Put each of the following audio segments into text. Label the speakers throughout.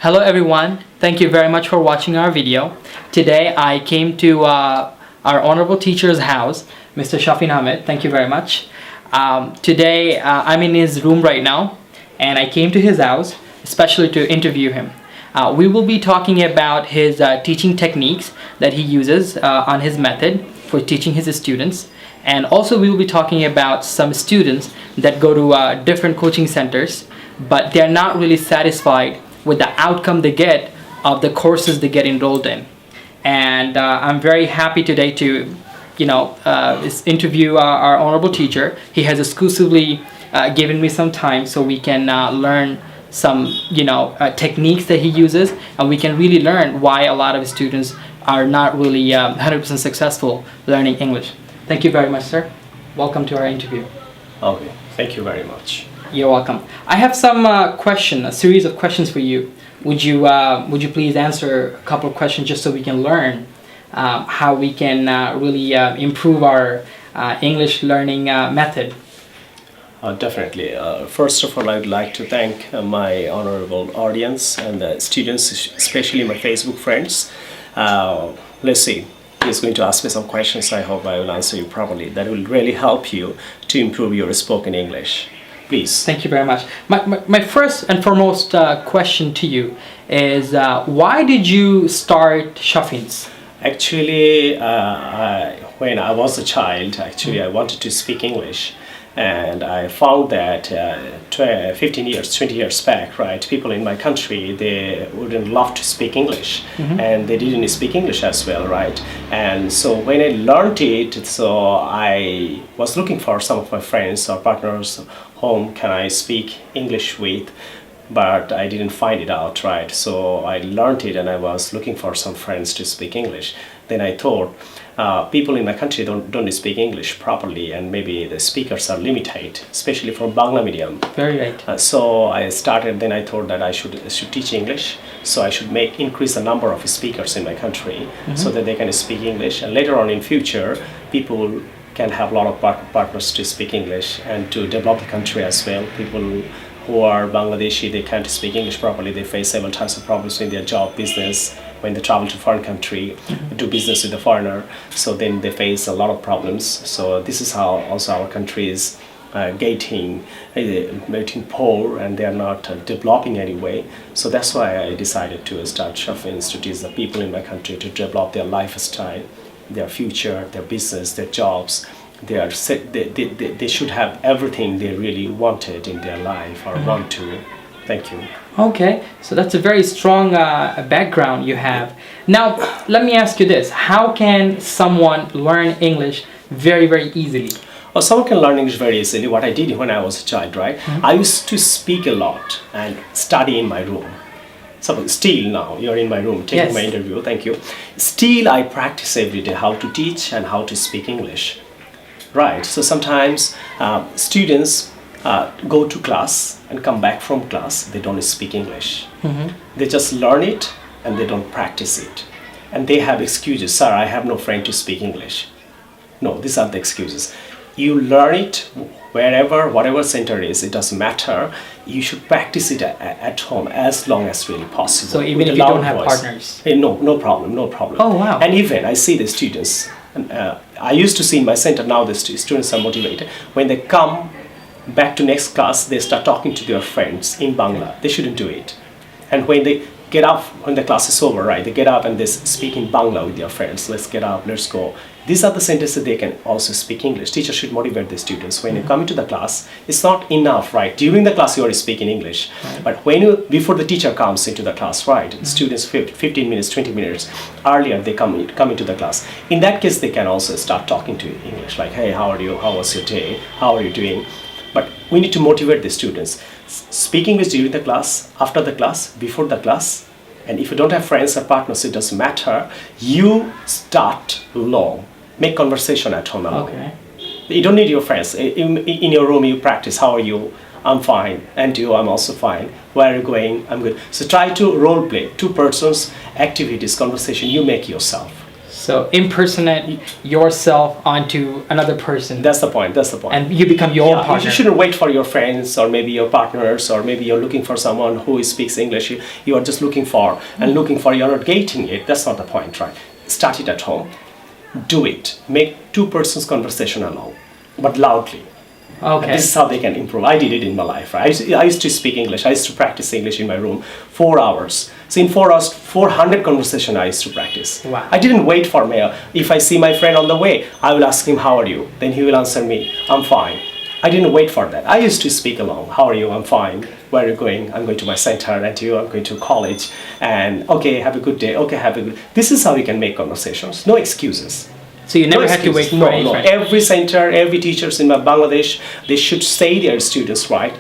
Speaker 1: Hello everyone, thank you very much for watching our video. Today I came to our honorable teacher's house, Mr. Shafin Ahmed. Thank you very much. Today I'm in his room right now and I came to his house especially to interview him. We will be talking about his teaching techniques that he uses on his method for teaching his students, and also we will be talking about some students that go to different coaching centers but they're not really satisfied with the outcome they get of the courses they get enrolled in. And I'm very happy today to interview our honorable teacher. He has exclusively given me some time so we can learn some techniques that he uses, and we can really learn why a lot of students are not really 100% successful learning English. Thank you very much, sir. Welcome to our interview.
Speaker 2: Okay, thank you very much.
Speaker 1: You're welcome. I have some a series of questions for you. Would you please answer a couple of questions just so we can learn how we can really improve our English learning method?
Speaker 2: Definitely. First of all, I would like to thank my honorable audience and the students, especially my Facebook friends. Let's see. He's going to ask me some questions. I hope I will answer you properly. That will really help you to improve your spoken English. Please.
Speaker 1: Thank you very much. My first and foremost question to you is why did you start Shafins?
Speaker 2: Actually, when I was a child, I wanted to speak English. And I found that 15 years, 20 years back, right, people in my country, they wouldn't love to speak English, and they didn't speak English as well, right? And so when I learned it, so I was looking for some of my friends or partners, whom can I speak English with, but I didn't find it out, right? So I learned it and I was looking for some friends to speak English. Then I thought, people in my country don't speak English properly, and maybe the speakers are limited, especially for Bangla medium.
Speaker 1: Very right.
Speaker 2: So I started. Then I thought that I should teach English. So I should increase the number of speakers in my country so that they can speak English. And later on in future, people can have a lot of partners to speak English and to develop the country as well. People who are Bangladeshi, they can't speak English properly. They face several types of problems in their job, business, when they travel to foreign country, do business with a foreigner. So then they face a lot of problems. So this is how also our country is getting poor, and they are not developing anyway. So that's why I decided to start Shafins, to teach the people in my country to develop their lifestyle, their future, their business, their jobs. They should have everything they really wanted in their life or want to. Thank you.
Speaker 1: Okay, so that's a very strong background you have. Now, let me ask you this. How can someone learn English very, very easily?
Speaker 2: Well, someone can learn English very easily. What I did when I was a child, right? I used to speak a lot and study in my room. So still now, you're in my room taking my interview. Thank you. Still, I practice every day how to teach and how to speak English. Right, so sometimes students go to class and come back from class, they don't speak English. They just learn it and they don't practice it. And they have excuses. Sir, I have no friend to speak English. No, these are the excuses. You learn it wherever, whatever center is, it doesn't matter. You should practice it at home as long as really possible.
Speaker 1: So even if you don't have partners?
Speaker 2: No problem.
Speaker 1: Oh, wow.
Speaker 2: And even I see the students, I used to see in my center, now the students are motivated. When they come back to next class, they start talking to their friends in Bangla. They shouldn't do it. And when they get up, when the class is over, right, they get up and they speak in Bangla with their friends. Let's get up, let's go. These are the sentences they can also speak English. Teachers should motivate the students. When you come into the class, it's not enough, right? During the class, you are speaking English. But before the teacher comes into the class, right, students 15 minutes, 20 minutes earlier, they come into the class. In that case, they can also start talking to English, like, hey, how are you? How was your day? How are you doing? But we need to motivate the students. Speak English during the class, after the class, before the class. And if you don't have friends or partners, it doesn't matter. You start alone. Make conversation at home alone.
Speaker 1: Okay.
Speaker 2: You don't need your friends. In your room, you practice. How are you? I'm fine. And you? I'm also fine. Where are you going? I'm good. So try to role play. 2 persons, activities, conversation. You make yourself.
Speaker 1: So impersonate yourself onto another person.
Speaker 2: That's the point. That's the point.
Speaker 1: And you become your own partner.
Speaker 2: You shouldn't wait for your friends or maybe your partners or maybe you're looking for someone who speaks English. You are just looking for and looking for. You're not getting it. That's not the point, right? Start it at home. Do it. Make two persons conversation alone, but loudly.
Speaker 1: Okay.
Speaker 2: And this is how they can improve. I did it in my life, right? I used to speak English. I used to practice English in my room 4 hours. So in 4 hours, 400 conversation I used to practice.
Speaker 1: Wow.
Speaker 2: I didn't wait for me. If I see my friend on the way, I will ask him, how are you? Then he will answer me, I'm fine. I didn't wait for that. I used to speak along. How are you? I'm fine. Where are you going? I'm going to my center. And you, I'm going to college. And okay, have a good day. Okay, have a good. This is how you can make conversations. No excuses.
Speaker 1: So you never had to wait for any friend.
Speaker 2: Every center, every teachers in Bangladesh, they should say their students, right?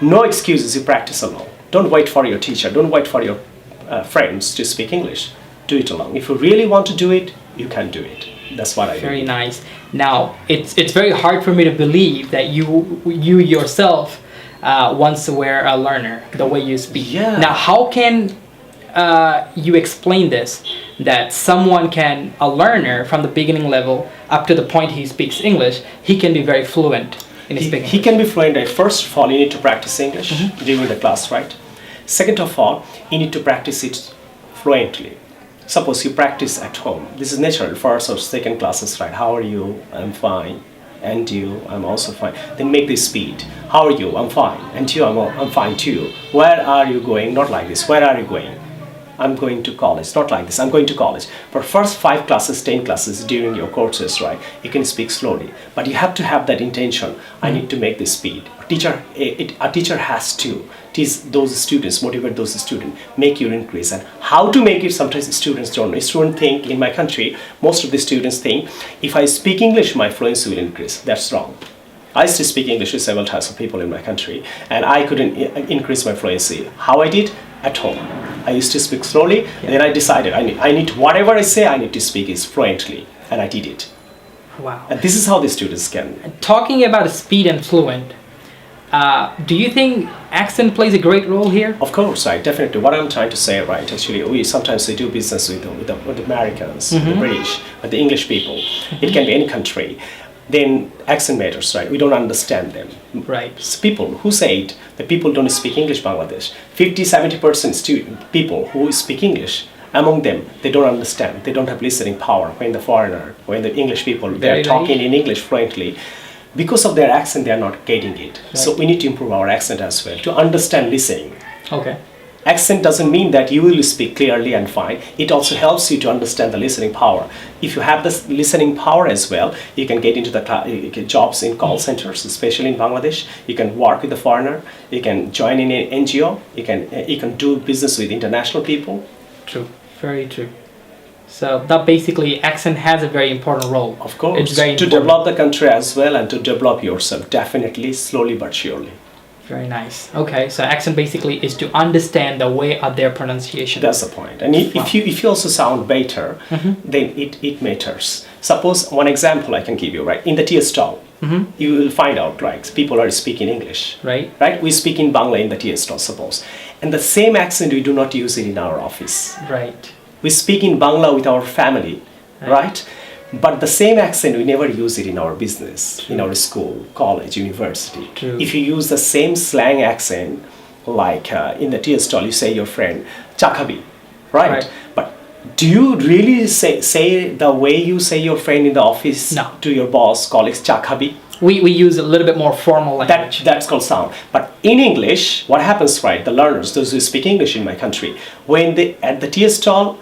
Speaker 2: No excuses, you practice alone. Don't wait for your teacher. Don't wait for your friends to speak English. Do it alone. If you really want to do it, you can do it. That's what I do.
Speaker 1: Very nice. Now, it's very hard for me to believe that you yourself once were a learner, the way you speak.
Speaker 2: Yeah.
Speaker 1: Now, how can you explain this, that someone can, a learner from the beginning level up to the point he speaks English, he can be very fluent in speaking?
Speaker 2: He can be fluent. First of all, you need to practice English during the class, right? Second of all, you need to practice it fluently. Suppose you practice at home. This is natural. First or second classes, right? How are you? I'm fine. And you? I'm also fine. Then make this speed. How are you? I'm fine. And you? I'm fine too. Where are you going? Not like this. Where are you going? I'm going to college. Not like this. I'm going to college. For first 5 classes, 10 classes during your courses, right? You can speak slowly, but you have to have that intention. I need to make this speed. A teacher has to teach those students, motivate those students, make your increase. And how to make it? Sometimes students don't know. Students think in my country, most of the students think if I speak English, my fluency will increase. That's wrong. I used to speak English with several types of people in my country, and I couldn't increase my fluency. How I did? At home. I used to speak slowly, then I decided I need whatever I say, I need to speak is fluently, and I did it.
Speaker 1: Wow.
Speaker 2: And this is how the students can.
Speaker 1: Talking about speed and fluent, do you think accent plays a great role here?
Speaker 2: Of course, right, definitely. What I'm trying to say, right, actually, we sometimes do business with the Americans, the British, with the English people. It can be any country. Then accent matters, right? We don't understand them.
Speaker 1: Right.
Speaker 2: It's people who said that people don't speak English Bangladesh. 50-70% people who speak English, among them, they don't understand. They don't have listening power when the foreigner, when the English people, they're talking in English fluently. Because of their accent, they are not getting it. Right. So we need to improve our accent as well to understand listening. Okay. Accent doesn't mean that you will speak clearly and fine. It also helps you to understand the listening power. If you have this listening power as well, you can get into the jobs in call centers, especially in Bangladesh. You can work with the foreigner. You can join in an NGO. You can do business with international people.
Speaker 1: True. Very true. So that basically accent has a very important role.
Speaker 2: Of course.
Speaker 1: It's very
Speaker 2: to develop the country as well and to develop yourself, definitely, slowly but surely.
Speaker 1: Very nice. Okay, so accent basically is to understand the way of their pronunciation.
Speaker 2: That's the point. And if you also sound better, then it matters. Suppose one example I can give you, right? In the tea stall, you will find out, right? People are speaking English. Right. Right? We speak in Bangla in the tea stall, suppose. And the same accent, we do not use it in our office. Right. We speak in Bangla with our family, right? But the same accent, we never use it in our business, in our school, college, university. True. If you use the same slang accent, like in the tea stall, you say your friend, chakabi, right? But do you really say the way you say your friend in the office to your boss, colleagues, chakabi? We use a little bit more formal language. That's called sound. But in English, what happens, right? The learners, those who speak English in my country, when they at the tea stall,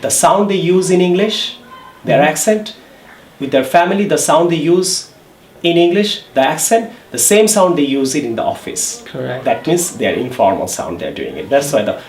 Speaker 2: the sound they use in English, their accent, with their family, the sound they use in English, the accent, the same sound they use it in the office. Correct. That means their informal sound they're doing it. That's why the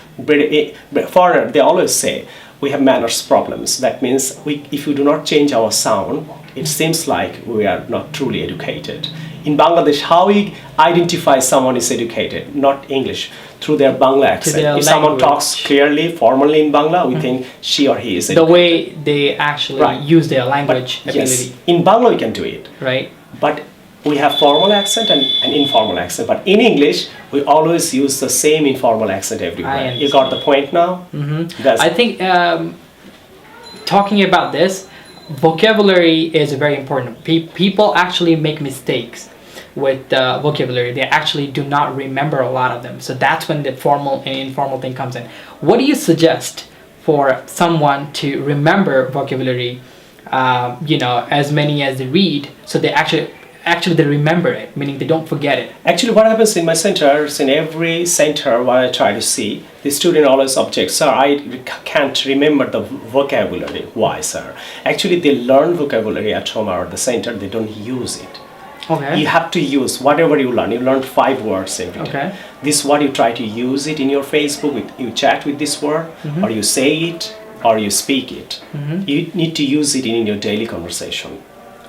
Speaker 2: foreigner, they always say, we have manners problems. That means if we do not change our sound, it seems like we are not truly educated. In Bangladesh, how we identify someone is educated, not English, through their Bangla accent. If someone talks clearly, formally in Bangla, we think she or he is educated. The way they actually use their language ability. Yes, in Bangla we can do it. Right. But we have formal accent and informal accent. But in English, we always use the same informal accent everywhere. You got the point now? I think
Speaker 1: talking about this, vocabulary is very important. People actually make mistakes with vocabulary. They actually do not remember a lot of them. So that's when the formal and informal thing comes in. What do you suggest for someone to remember vocabulary, as many as they read, so they actually they remember it, meaning they don't forget it?
Speaker 2: Actually, what happens in my centers, in every center what I try to see, the student always objects, sir, I can't remember the vocabulary. Why, sir? Actually, they learn vocabulary at home or at the center, they don't use it.
Speaker 1: Okay.
Speaker 2: You have to use whatever you learn. You learn 5 words every day.
Speaker 1: Okay.
Speaker 2: This what you try to use it in your Facebook. You chat with this word, or you say it, or you speak it. You need to use it in your daily conversation.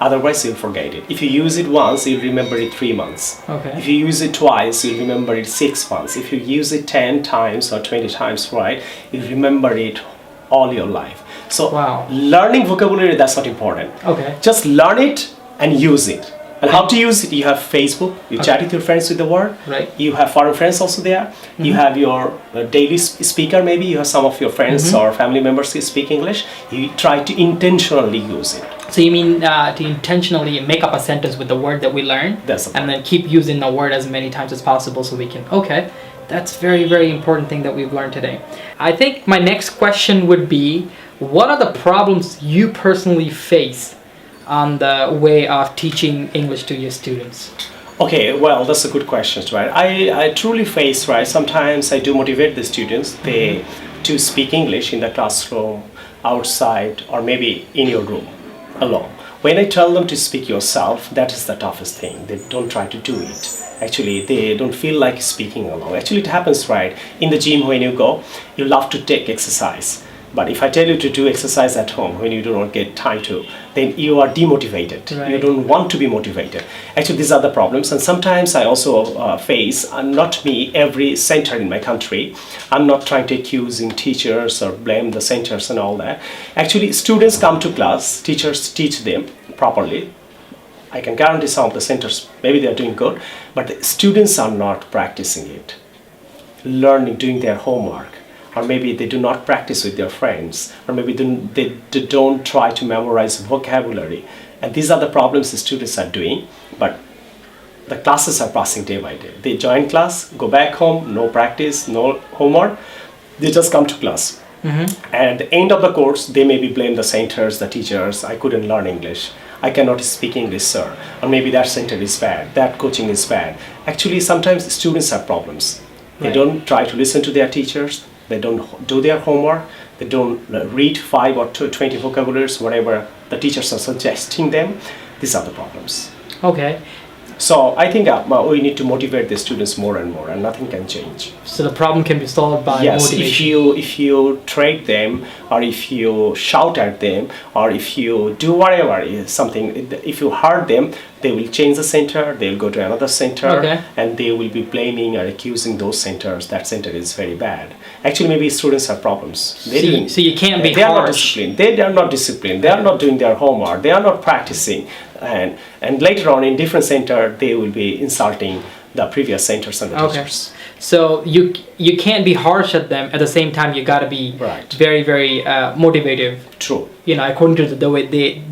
Speaker 2: Otherwise, you'll forget it. If you use it once, you'll remember it 3 months.
Speaker 1: Okay.
Speaker 2: If you use it twice, you'll remember it 6 months. If you use it 10 times or 20 times, right, you'll remember it all your life. So,
Speaker 1: Wow.
Speaker 2: learning vocabulary, that's not important.
Speaker 1: Okay.
Speaker 2: Just learn it and use it. And how to use it? You have Facebook, you chat with your friends with the word.
Speaker 1: Right.
Speaker 2: You have foreign friends also there. You have your daily speaker, maybe you have some of your friends or family members who speak English. You try to intentionally use it.
Speaker 1: So you mean to intentionally make up a sentence with the word that we learn,
Speaker 2: That's the
Speaker 1: and then keep using the word as many times as possible so we can, okay, that's very, very important thing that we've learned today. I think my next question would be, what are the problems you personally face on the way of teaching English to your students?
Speaker 2: Okay, well, that's a good question, right? I truly face, right, sometimes I do motivate the students to speak English in the classroom, outside, or maybe in your room, alone. When I tell them to speak yourself, that is the toughest thing. They don't try to do it. Actually, they don't feel like speaking alone. Actually, it happens, right? In the gym, when you go, you love to take exercise. But if I tell you to do exercise at home when you do not get time to, then you are demotivated.
Speaker 1: Right.
Speaker 2: You don't want to be motivated. Actually, these are the problems. And sometimes I also face, not me, every center in my country. I'm not trying to accusing teachers or blame the centers and all that. Actually, students come to class, teachers teach them properly. I can guarantee some of the centers, maybe they're doing good, but the students are not practicing it, learning, doing their homework. Or maybe they do not practice with their friends, or maybe they don't try to memorize vocabulary. And these are the problems the students are doing, but the classes are passing day by day. They join class, go back home, no practice, no homework, they just come to class. And at the end of the course, they maybe blame the centers, the teachers, I couldn't learn English, I cannot speak English, sir. Or maybe that center is bad, that coaching is bad. Actually, sometimes students have problems. They
Speaker 1: Right.
Speaker 2: don't try to listen to their teachers, they don't do their homework, they don't read 5 or 20 vocabularies, whatever the teachers are suggesting them. These are the problems.
Speaker 1: Okay.
Speaker 2: So I think we need to motivate the students more and more, and nothing can change.
Speaker 1: So the problem can be solved by
Speaker 2: Yes,
Speaker 1: motivation.
Speaker 2: if you trade them, or if you shout at them, or if you do whatever something, if you hurt them, they will change the center. They'll go to another center,
Speaker 1: Okay.
Speaker 2: and they will be blaming or accusing those centers. That center is very bad. Actually, maybe students have problems.
Speaker 1: So you can't be
Speaker 2: They are not
Speaker 1: harsh.
Speaker 2: disciplined. They are not disciplined. They are not doing their homework. They are not practicing. And later on in different center, they will be insulting the previous centers and the
Speaker 1: Okay.
Speaker 2: teachers.
Speaker 1: So you can't be harsh at them. At the same time, you gotta be
Speaker 2: Right.
Speaker 1: very, very motivative.
Speaker 2: True.
Speaker 1: According to the way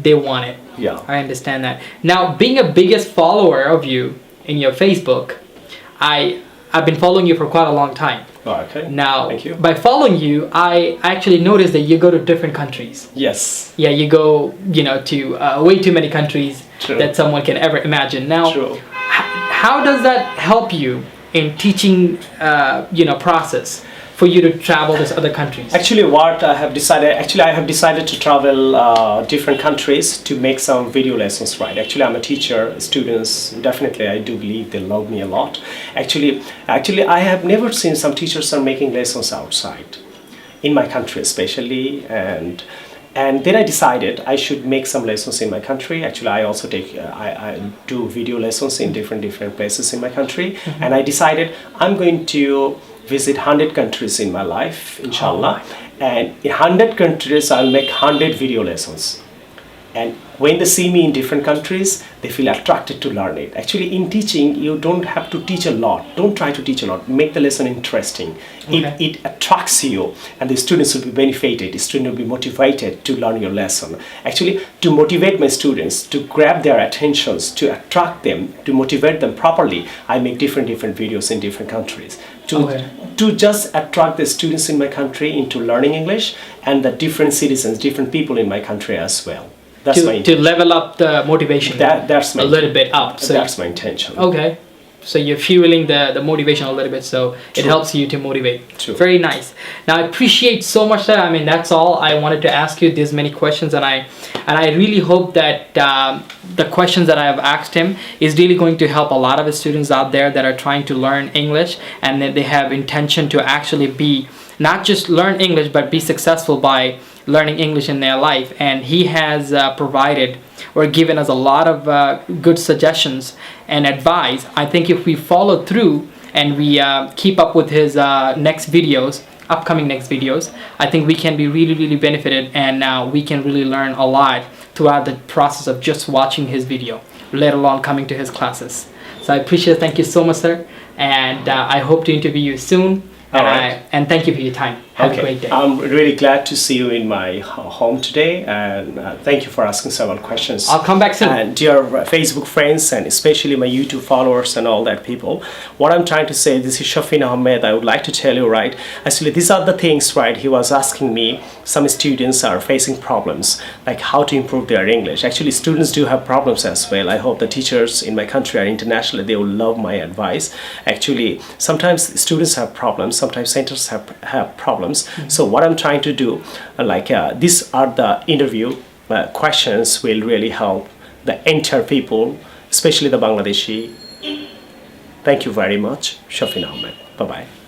Speaker 1: they want it.
Speaker 2: Yeah.
Speaker 1: I understand that. Now, being a biggest follower of you in your Facebook, I've been following you for quite a long time.
Speaker 2: Oh, okay.
Speaker 1: Now,
Speaker 2: Thank you.
Speaker 1: by following you, I actually noticed that you go to different countries.
Speaker 2: Yes.
Speaker 1: Yeah, you go, to way too many countries
Speaker 2: True.
Speaker 1: that someone can ever imagine. Now,
Speaker 2: True.
Speaker 1: how does that help you in teaching, process for you to travel to other countries?
Speaker 2: Actually, I have decided to travel different countries to make some video lessons, right? Actually, I'm a teacher. Students, definitely, I do believe they love me a lot. Actually, I have never seen some teachers are making lessons outside, in my country especially, and then I decided I should make some lessons in my country. Actually, I also I do video lessons in different places in my country, and I decided I'm going to visit 100 countries in my life, inshallah. And in 100 countries, I'll make 100 video lessons. And when they see me in different countries, they feel attracted to learn it. Actually, in teaching, you don't have to teach a lot. Don't try to teach a lot. Make the lesson interesting.
Speaker 1: Okay.
Speaker 2: It attracts you, and the students will be benefited. The student will be motivated to learn your lesson. Actually, to motivate my students, to grab their attentions, to attract them, to motivate them properly, I make different videos in different countries. To just attract the students in my country into learning English, and the different citizens, different people in my country as well. That's my
Speaker 1: To
Speaker 2: intention.
Speaker 1: level up the motivation
Speaker 2: That's my
Speaker 1: a little bit up. So
Speaker 2: that's my intention.
Speaker 1: okay. So you're fueling the motivation a little bit, so it helps you to motivate.
Speaker 2: True.
Speaker 1: Very nice. Now I appreciate so much that. I mean, that's all I wanted to ask you. There's many questions, and I really hope that the questions that I have asked him is really going to help a lot of the students out there that are trying to learn English, and that they have intention to actually be not just learn English, but be successful by learning English in their life. And he has provided or given us a lot of good suggestions and advice. I think if we follow through and we keep up with his upcoming next videos, I think we can be really benefited, and we can really learn a lot throughout the process of just watching his video, let alone coming to his classes. So I appreciate it. Thank you so much, sir, and I hope to interview you soon. And thank you for your time. Have a great day.
Speaker 2: I'm really glad to see you in my home today, and thank you for asking several questions.
Speaker 1: I'll come back soon.
Speaker 2: And dear Facebook friends, and especially my YouTube followers and all that people, what I'm trying to say, this is Shafin Ahmed. I would like to tell you, right, actually these are the things, right, he was asking me. Some students are facing problems, like how to improve their English. Actually, students do have problems as well. I hope the teachers in my country are international. They will love my advice. Actually, sometimes students have problems, sometimes centers have problems. So what I'm trying to do, these are the interview questions will really help the entire people, especially the Bangladeshi. Thank you very much, Shafin Ahmed. Bye-bye.